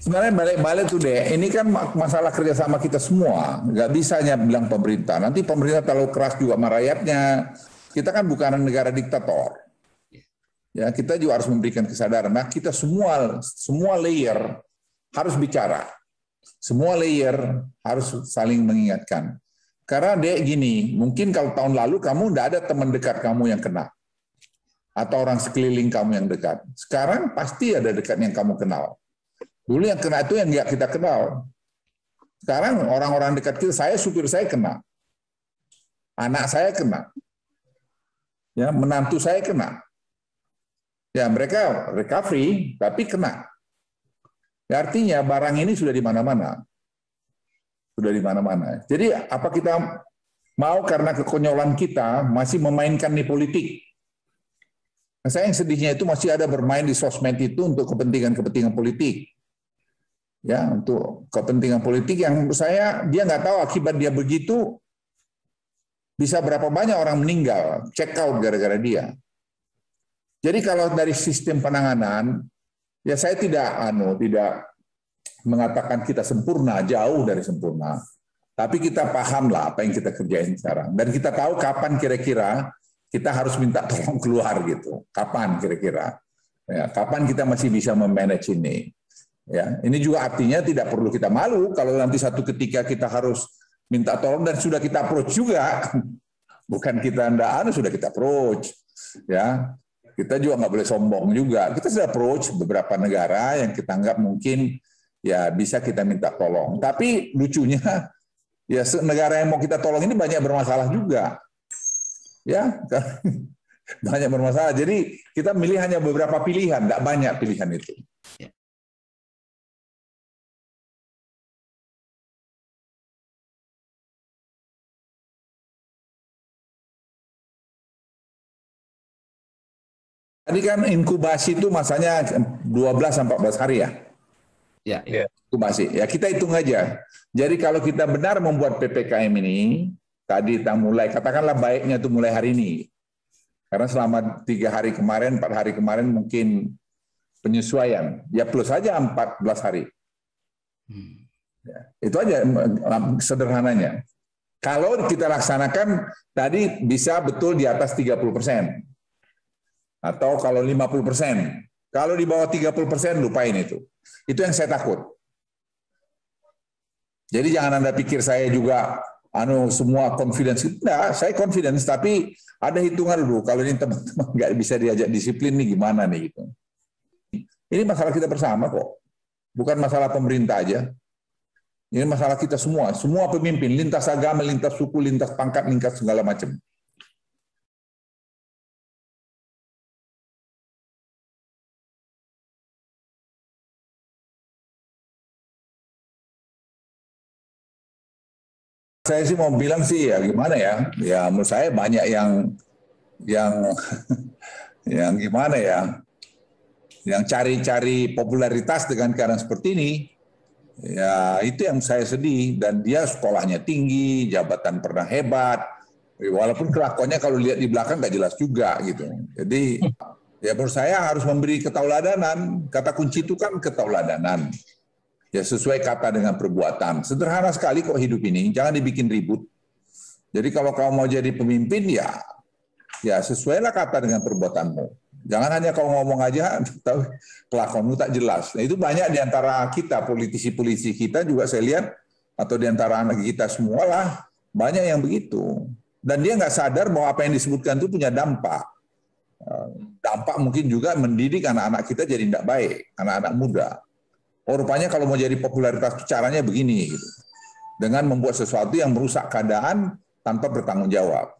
Sebenarnya balik-balik tuh deh, ini kan masalah kerjasama kita semua. Nggak bisa hanya bilang pemerintah. Nanti pemerintah terlalu keras juga sama rakyatnya. Kita kan bukan negara diktator. Ya, kita juga harus memberikan kesadaran. Nah, kita semua layer harus bicara. Semua layer harus saling mengingatkan. Karena dek gini, mungkin kalau tahun lalu kamu nggak ada teman dekat kamu yang kena. Atau orang sekeliling kamu yang dekat. Sekarang pasti ada dekat yang kamu kenal. Dulu yang kena itu yang nggak kita kenal. Sekarang orang-orang dekat kita, supir saya kena. Anak saya kena. Ya, menantu saya kena. Ya, mereka recovery, tapi kena. Ya, artinya barang ini sudah di mana-mana. Sudah di mana-mana. Jadi apa kita mau karena kekonyolan kita masih memainkan nih politik? Nah, saya yang sedihnya itu masih ada bermain di sosmed itu untuk kepentingan-kepentingan politik. Ya, untuk kepentingan politik yang menurut saya dia nggak tahu akibat dia begitu bisa berapa banyak orang meninggal, check out gara-gara dia. Jadi kalau dari sistem penanganan, ya saya tidak mengatakan kita sempurna, jauh dari sempurna. Tapi kita paham lah apa yang kita kerjain sekarang. Dan kita tahu kapan kira-kira kita harus minta tolong keluar gitu. Kapan kira-kira? Ya, kapan kita masih bisa memanage ini? Ya, ini juga artinya tidak perlu kita malu kalau nanti satu ketika kita harus minta tolong dan sudah kita approach juga. Bukan kita sudah kita approach. Ya, kita juga nggak boleh sombong juga. Kita sudah approach beberapa negara yang kita anggap mungkin ya bisa kita minta tolong. Tapi lucunya ya negara yang mau kita tolong ini banyak bermasalah juga. Ya, banyak bermasalah. Jadi kita milih hanya beberapa pilihan, nggak banyak pilihan itu. Tadi kan inkubasi itu masanya 12-14 hari ya? Ya. Inkubasi. Ya kita hitung aja. Jadi kalau kita benar membuat PPKM ini, tadi kita mulai, katakanlah baiknya itu mulai hari ini. Karena selama 3 hari kemarin, 4 hari kemarin mungkin penyesuaian. Ya plus saja 14 hari. Ya, itu aja sederhananya. Kalau kita laksanakan, tadi bisa betul di atas 30%. Atau kalau 50%. Kalau di bawah 30%, lupain itu. Itu yang saya takut. Jadi jangan Anda pikir saya juga semua confidence. Enggak, saya confidence, tapi ada hitungan dulu. Kalau ini teman-teman nggak bisa diajak disiplin nih gimana nih gitu. Ini masalah kita bersama kok. Bukan masalah pemerintah aja. Ini masalah kita semua. Semua pemimpin, lintas agama, lintas suku, lintas pangkat, lintas segala macam. Saya sih mau bilang sih ya gimana ya, ya menurut saya banyak yang yang gimana ya, yang cari-cari popularitas dengan keadaan seperti ini, ya itu yang saya sedih. Dan dia sekolahnya tinggi, jabatan pernah hebat, walaupun kelakuannya kalau lihat di belakang nggak jelas juga gitu. Jadi ya menurut saya harus memberi ketauladanan. Kata kunci itu kan ketauladanan. Ya sesuai kata dengan perbuatan. Sederhana sekali kok hidup ini, jangan dibikin ribut. Jadi kalau kamu mau jadi pemimpin ya sesuailah kata dengan perbuatanmu. Jangan hanya kau ngomong aja, tahu kelakuanmu tak jelas. Nah, itu banyak di antara kita, politisi-politisi kita juga saya lihat, atau di antara anak kita semua lah, banyak yang begitu. Dan dia nggak sadar bahwa apa yang disebutkan itu punya dampak. Dampak mungkin juga mendidik anak-anak kita jadi tidak baik, anak-anak muda. Oh rupanya kalau mau jadi popularitas caranya begini, gitu. Dengan membuat sesuatu yang merusak keadaan tanpa bertanggung jawab.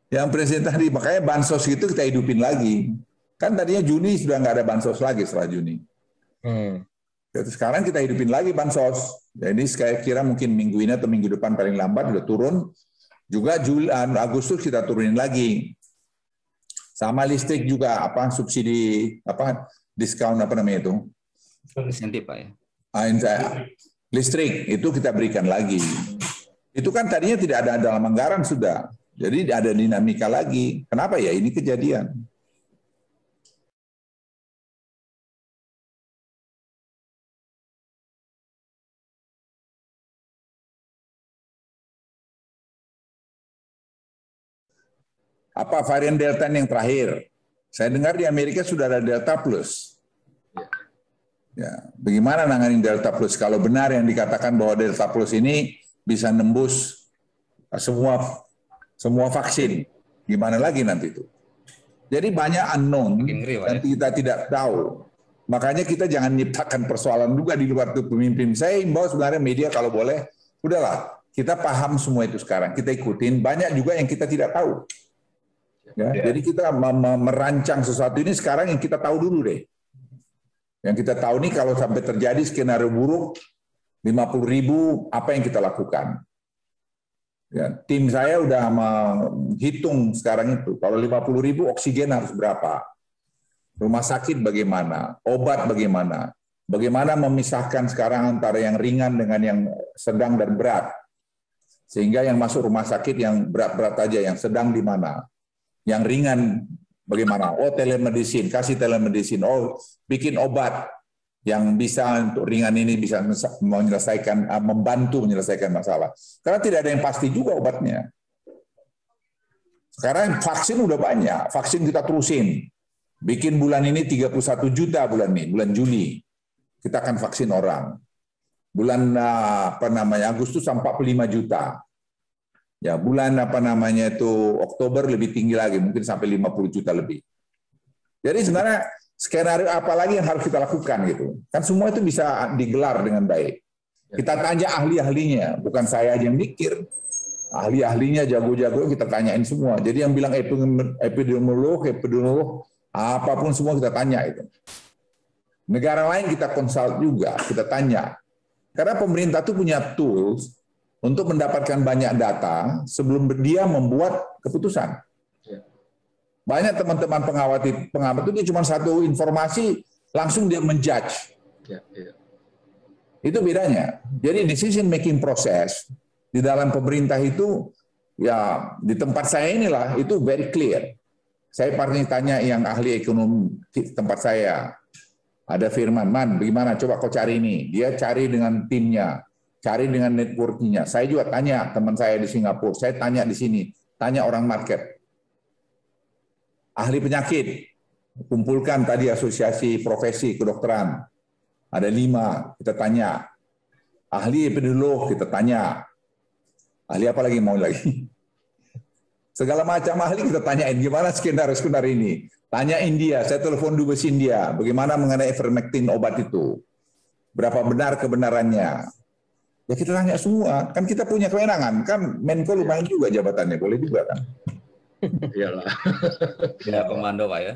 Yang presiden tadi, makanya bansos itu kita hidupin lagi. Kan tadinya Juni sudah nggak ada bansos lagi setelah Juni. Sekarang kita hidupin lagi bansos. Jadi saya kira mungkin minggu ini atau minggu depan paling lambat udah turun. Juga Agustus kita turunin lagi. Sama listrik juga subsidi diskon itu? Insentif Pak ya. Listrik itu kita berikan lagi. Itu kan tadinya tidak ada dalam anggaran sudah. Jadi ada dinamika lagi. Kenapa ya ini kejadian? Apa varian Delta yang terakhir? Saya dengar di Amerika sudah ada Delta Plus. Ya, bagaimana nanganin Delta Plus? Kalau benar yang dikatakan bahwa Delta Plus ini bisa nembus semua vaksin, gimana lagi nanti itu? Jadi banyak unknown dan kita tidak tahu. Makanya kita jangan menciptakan persoalan juga di luar itu pemimpin. Saya imbau sebenarnya media kalau boleh, udahlah kita paham semua itu sekarang, kita ikutin. Banyak juga yang kita tidak tahu. Ya, jadi kita merancang sesuatu ini sekarang yang kita tahu dulu deh. Yang kita tahu nih kalau sampai terjadi skenario buruk 50.000 apa yang kita lakukan. Ya, tim saya udah menghitung sekarang itu kalau 50.000 oksigen harus berapa, rumah sakit bagaimana, obat bagaimana, bagaimana memisahkan sekarang antara yang ringan dengan yang sedang dan berat, sehingga yang masuk rumah sakit yang berat-berat aja, yang sedang di mana. Yang ringan bagaimana? Oh, telemedicine, kasih telemedicine. Oh, bikin obat yang bisa untuk ringan ini bisa menyelesaikan, membantu menyelesaikan masalah. Karena tidak ada yang pasti juga obatnya. Sekarang vaksin udah banyak, vaksin kita terusin. Bikin bulan ini 31 juta bulan ini, bulan Juli. Kita akan vaksin orang. Bulan Agustus 45 juta. Ya, bulan Oktober lebih tinggi lagi, mungkin sampai 50 juta lebih. Jadi sebenarnya skenario apa lagi yang harus kita lakukan gitu. Kan semua itu bisa digelar dengan baik. Kita tanya ahli-ahlinya, bukan saya aja yang mikir. Ahli-ahlinya jago-jago kita tanyain semua. Jadi yang bilang epidemiolog, apapun semua kita tanya itu. Negara lain kita konsult juga, kita tanya. Karena pemerintah itu punya tools untuk mendapatkan banyak data sebelum dia membuat keputusan. Banyak teman-teman pengamat itu dia cuma satu informasi, langsung dia menjudge. Itu bedanya. Jadi decision making process di dalam pemerintah itu, ya di tempat saya inilah, itu very clear. Saya pernah tanya yang ahli ekonomi tempat saya, ada Firman, bagaimana coba kau cari ini. Dia cari dengan timnya. Cari dengan networking-nya. Saya juga tanya teman saya di Singapura, saya tanya di sini, tanya orang market. Ahli penyakit, kumpulkan tadi asosiasi profesi kedokteran. Ada 5, kita tanya. Ahli epidemiolog, kita tanya. Ahli apa lagi mau lagi? Segala macam ahli kita tanyain, gimana skenario ini. Tanya India, saya telepon dubes India, bagaimana mengenai ivermectin obat itu. Berapa benar kebenarannya. Ya kita tanya semua, kan kita punya kewenangan, kan Menko lumayan juga jabatannya, boleh juga kan? Iyalah. Ya komando Pak ya.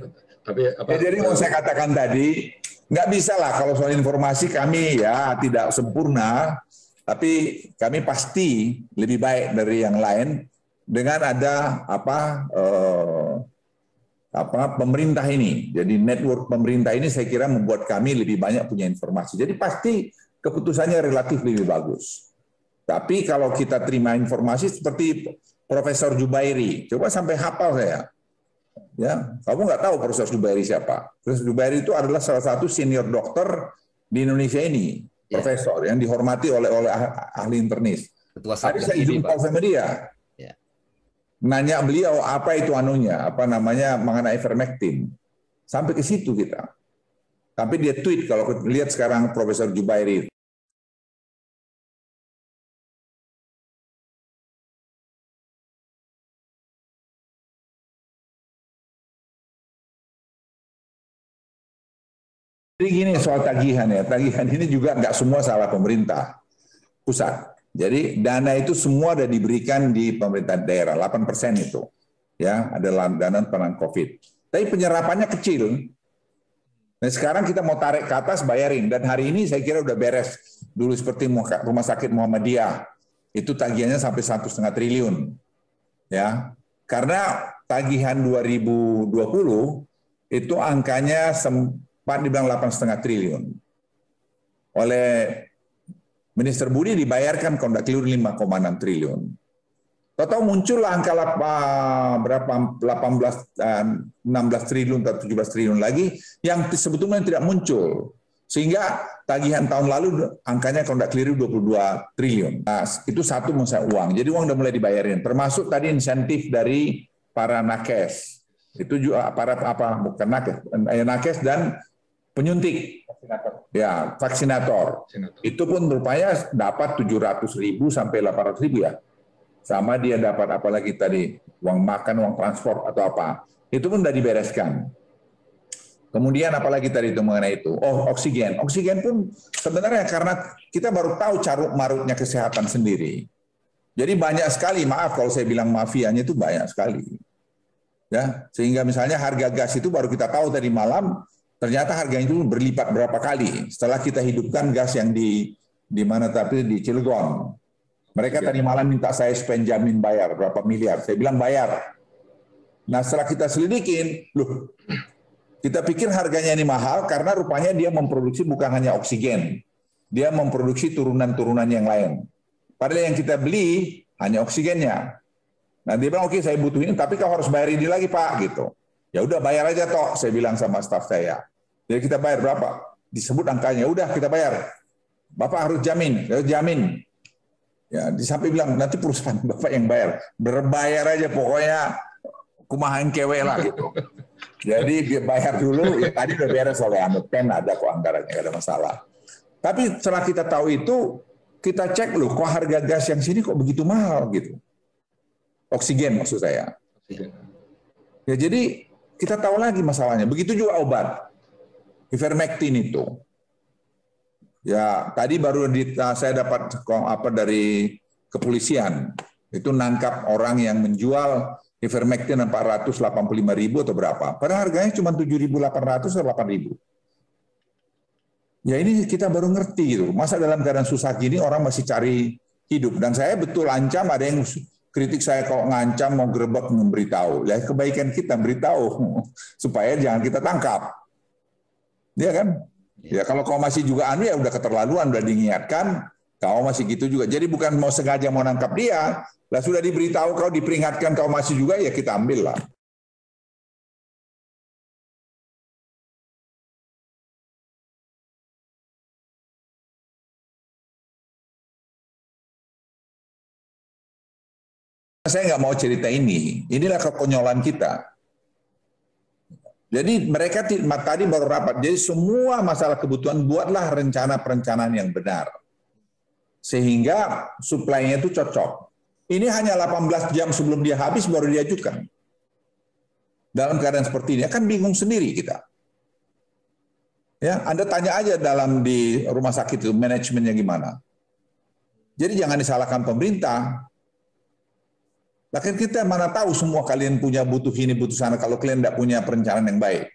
Tapi jadi mau saya katakan tadi, nggak bisa lah kalau soal informasi kami ya tidak sempurna, tapi kami pasti lebih baik dari yang lain dengan ada pemerintah ini. Jadi network pemerintah ini saya kira membuat kami lebih banyak punya informasi. Jadi pasti keputusannya relatif lebih bagus. Tapi kalau kita terima informasi seperti Profesor Jubairi, coba sampai hafal saya. Ya, kamu nggak tahu Profesor Jubairi siapa? Profesor Jubairi itu adalah salah satu senior dokter di Indonesia ini, profesor yang dihormati oleh ahli internis. Tadi saya jumpa sama dia. Nanya beliau apa itu mengenai ivermectin. Sampai ke situ kita. Tapi dia tweet kalau lihat sekarang Profesor Jubairi. Jadi gini soal tagihan ya, tagihan ini juga nggak semua salah pemerintah pusat. Jadi dana itu semua sudah diberikan di pemerintah daerah, 8% itu. Ya, ada dana penanganan COVID. Tapi penyerapannya kecil. Nah sekarang kita mau tarik ke atas bayarin, dan hari ini saya kira udah beres. Dulu seperti Rumah Sakit Muhammadiyah, itu tagihannya sampai 1,5 triliun. Ya, karena tagihan 2020 itu angkanya sempat dibilang 8,5 triliun. Oleh Minister Budi dibayarkan kalau tidak keliru 5,6 triliun. Tahu muncul angka berapa 16 triliun atau 17 triliun lagi yang sebetulnya tidak muncul. Sehingga tagihan tahun lalu angkanya kalau tidak keliru 22 triliun. Nah, itu satu masa uang. Jadi uang udah mulai dibayarin. Termasuk tadi insentif dari para nakes. Itu juga para bukan nakes dan penyuntik. Ya, vaksinator. Itu pun rupanya dapat 700.000 sampai 800.000 ya. Sama dia dapat apa lagi tadi, uang makan, uang transport atau apa. Itu pun sudah dibereskan. Kemudian apalagi tadi itu mengenai itu? Oh, oksigen. Oksigen pun sebenarnya karena kita baru tahu carut marutnya kesehatan sendiri. Jadi banyak sekali, maaf kalau saya bilang mafianya itu banyak sekali. Ya, sehingga misalnya harga gas itu baru kita tahu tadi malam, ternyata harganya itu berlipat berapa kali setelah kita hidupkan gas yang di mana tapi di Cilegon. Mereka tadi malam minta saya spend jamin bayar berapa miliar. Saya bilang bayar. Nah setelah kita selidikin, loh, kita pikir harganya ini mahal karena rupanya dia memproduksi bukan hanya oksigen. Dia memproduksi turunan-turunan yang lain. Padahal yang kita beli hanya oksigennya. Nah dia bilang, oke saya butuh ini, tapi kau harus bayar ini lagi Pak. Gitu. Ya udah bayar aja toh, saya bilang sama staf saya. Jadi kita bayar berapa? Disebut angkanya, udah kita bayar. Bapak harus jamin, saya jamin. Ya, di samping bilang nanti perusahaan Bapak yang bayar, berbayar aja pokoknya kumahan kewe lah gitu. Jadi dia bayar dulu, ya, tadi udah beres oleh Ameten, ada kok anggarannya, nggak ada masalah. Tapi setelah kita tahu itu, kita cek loh, kok harga gas yang sini kok begitu mahal gitu. Oksigen maksud saya. Ya jadi kita tahu lagi masalahnya. Begitu juga obat, ivermectin itu. Ya, tadi baru saya dapat dari kepolisian. Itu nangkap orang yang menjual ivermectin 485.000 atau berapa. Padahal harganya cuma 7.800 atau 8.000. Ya ini kita baru ngerti gitu. Masa dalam keadaan susah gini orang masih cari hidup. Dan saya betul ancam, ada yang kritik saya kalau ngancam mau gerebek memberitahu. Ya kebaikan kita beritahu supaya jangan kita tangkap. Iya kan? Ya kalau kau masih juga ya udah keterlaluan, udah diingatkan, kau masih gitu juga. Jadi bukan mau sengaja mau nangkap dia, lah sudah diberitahu kau diperingatkan kau masih juga ya kita ambil lah. Saya nggak mau cerita ini, inilah kekonyolan kita. Jadi mereka tadi baru rapat, jadi semua masalah kebutuhan buatlah rencana perencanaan yang benar. Sehingga suplainya itu cocok. Ini hanya 18 jam sebelum dia habis baru diajukan. Dalam keadaan seperti ini, kan bingung sendiri kita. Ya, Anda tanya aja di rumah sakit itu manajemennya gimana. Jadi jangan disalahkan pemerintah. Lakin kita mana tahu semua kalian punya butuh ini, butuh sana, kalau kalian tidak punya perencanaan yang baik.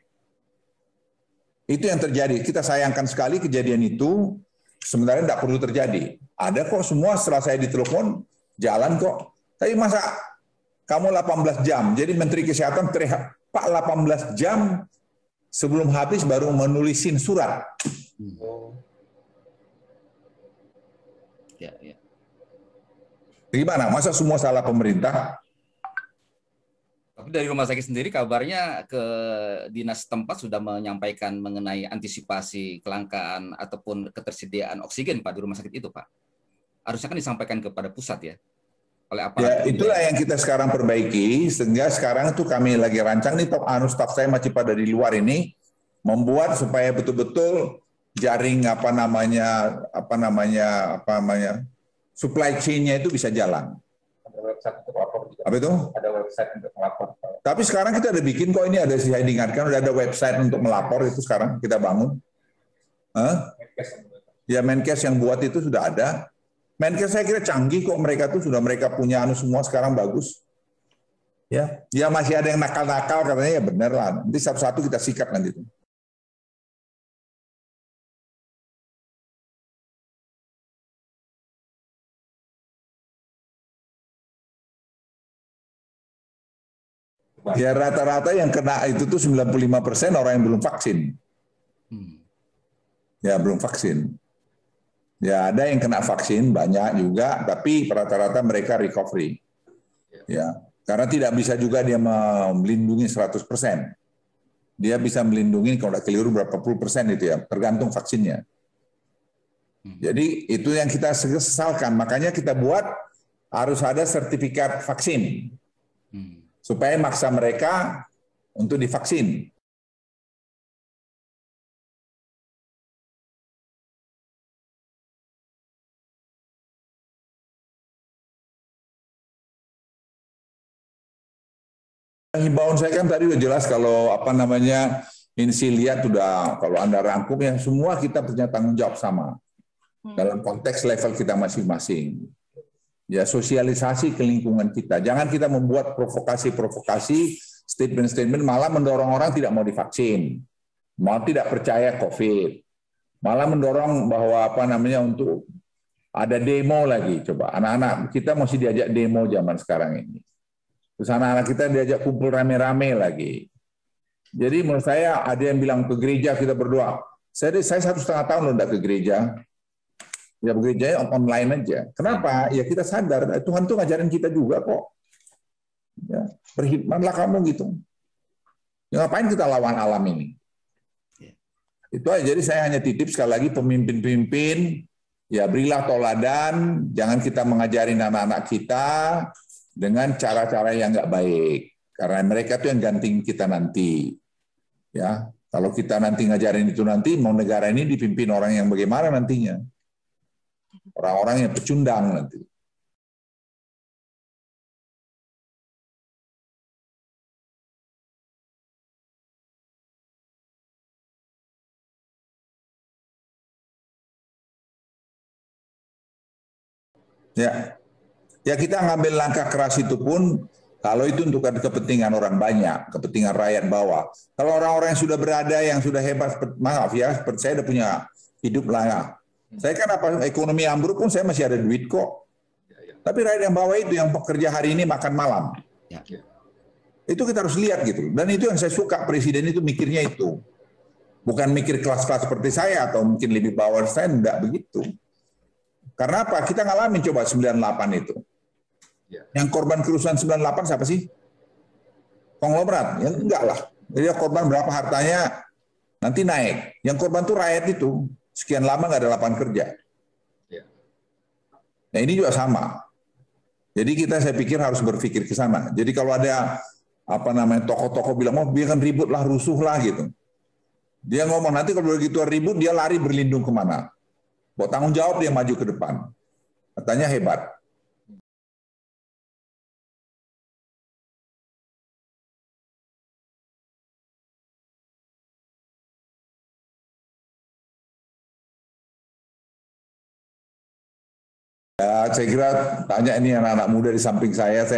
Itu yang terjadi. Kita sayangkan sekali kejadian itu, sebenarnya tidak perlu terjadi. Ada kok semua setelah saya ditelepon, jalan kok. Tapi masa kamu 18 jam, jadi Menteri Kesehatan teriak, Pak 18 jam sebelum habis baru menulisin surat. Ya, ya. Gimana? Masa semua salah pemerintah? Tapi dari rumah sakit sendiri kabarnya ke dinas tempat sudah menyampaikan mengenai antisipasi kelangkaan ataupun ketersediaan oksigen Pak di rumah sakit itu Pak. Harusnya kan disampaikan kepada pusat ya. Oleh Ya, itulah yang kita sekarang perbaiki, sehingga sekarang itu kami lagi rancang nih, staf saya masih pada di luar ini, membuat supaya betul-betul jaring supply chain-nya itu bisa jalan. Ada website untuk lapor juga. Apa itu? Ada website untuk melapor. Tapi sekarang kita udah bikin kok, ini ada, saya diingatkan, udah ada website untuk melapor itu sekarang kita bangun. Ya Menkes yang buat itu sudah ada. Menkes saya kira canggih kok, mereka punya semua sekarang bagus. Ya masih ada yang nakal-nakal katanya, ya benar lah. Nanti satu-satu kita sikat nanti itu. Ya rata-rata yang kena itu tuh 95% orang yang belum vaksin. Ya belum vaksin. Ya, ada yang kena vaksin banyak juga, tapi rata-rata mereka recovery. Ya, karena tidak bisa juga dia melindungi 100%. Dia bisa melindungi kalau tidak keliru berapa puluh persen itu ya, tergantung vaksinnya. Jadi itu yang kita sesalkan, makanya kita buat harus ada sertifikat vaksin supaya maksa mereka untuk divaksin. Himbauan saya kan tadi udah jelas kalau lihat sudah kalau Anda rangkum ya semua kita punya tanggung jawab sama dalam konteks level kita masing-masing. Ya sosialisasi ke lingkungan kita. Jangan kita membuat provokasi-provokasi, statement-statement malah mendorong orang tidak mau divaksin, mau tidak percaya COVID, malah mendorong bahwa untuk ada demo lagi. Coba anak-anak kita masih diajak demo zaman sekarang ini. Terus anak-anak kita diajak kumpul rame-rame lagi. Jadi menurut saya ada yang bilang ke gereja kita berdoa. Saya 1,5 tahun loh enggak ke gereja. Ya gerejanya online aja. Kenapa? Ya kita sadar Tuhan tuh ngajarin kita juga kok. Ya, berkhidmatlah kamu gitu. Ya, ngapain kita lawan alam ini? Itu aja. Jadi saya hanya titip sekali lagi pemimpin-pemimpin, ya berilah toladan, jangan kita mengajarin anak-anak kita dengan cara-cara yang nggak baik. Karena mereka tuh yang ganting kita nanti. Ya, kalau kita nanti ngajarin itu nanti, mau negara ini dipimpin orang yang bagaimana nantinya? Orang-orang yang pecundang nanti. Ya kita ngambil langkah keras itu pun kalau itu untuk kepentingan orang banyak, kepentingan rakyat bawah. Kalau orang-orang yang sudah berada, yang sudah hebat, maaf ya, seperti saya udah punya hidup layak. Saya kan ekonomi ambruk pun saya masih ada duit kok. Tapi rakyat yang bawah itu yang pekerja hari ini makan malam. Itu kita harus lihat gitu. Dan itu yang saya suka presiden itu mikirnya itu. Bukan mikir kelas-kelas seperti saya atau mungkin lebih bawah saya, enggak begitu. Karena apa? Kita ngalamin coba 98 itu. Yang korban kerusuhan 98 siapa sih? Konglomerat? Ya enggak lah. Jadi korban berapa hartanya nanti naik. Yang korban tuh rakyat itu. Sekian lama nggak ada lapangan kerja. Nah ini juga sama. Jadi saya pikir harus berpikir ke sana. Jadi kalau ada tokoh-tokoh bilang, biarkan ribut lah, rusuh lah gitu. Dia ngomong nanti kalau begitu ribut dia lari berlindung kemana? Buat tanggung jawab dia maju ke depan. Katanya hebat. Ya, saya kira tanya ini anak-anak muda di samping saya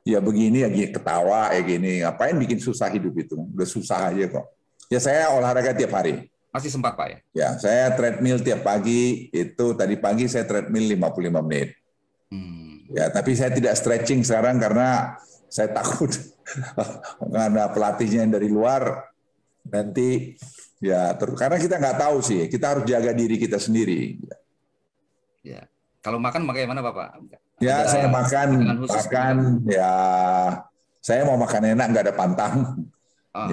ya begini ya ketawa ya gini. Ngapain bikin susah hidup itu? Udah susah aja kok. Ya saya olahraga tiap hari. Masih sempat Pak ya? Ya, saya treadmill tiap pagi. Itu tadi pagi saya treadmill 55 menit. Ya, tapi saya tidak stretching sekarang karena saya takut karena pelatihnya yang dari luar nanti ya karena kita nggak tahu sih. Kita harus jaga diri kita sendiri. Ya. Kalau makan bagaimana Bapak? Ya, saya makan ya saya mau makan enak nggak ada pantang.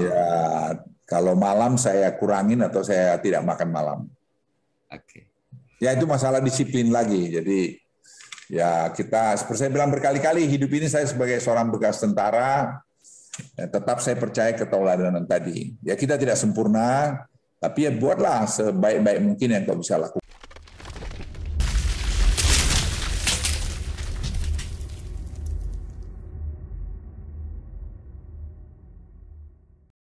Ya, kalau malam saya kurangin atau saya tidak makan malam. Oke. Ya itu masalah disiplin lagi. Jadi ya kita seperti saya bilang berkali-kali hidup ini saya sebagai seorang bekas tentara ya, tetap saya percaya ketauladanan tadi. Ya kita tidak sempurna, tapi ya buatlah sebaik-baik mungkin yang kau bisa lakukan.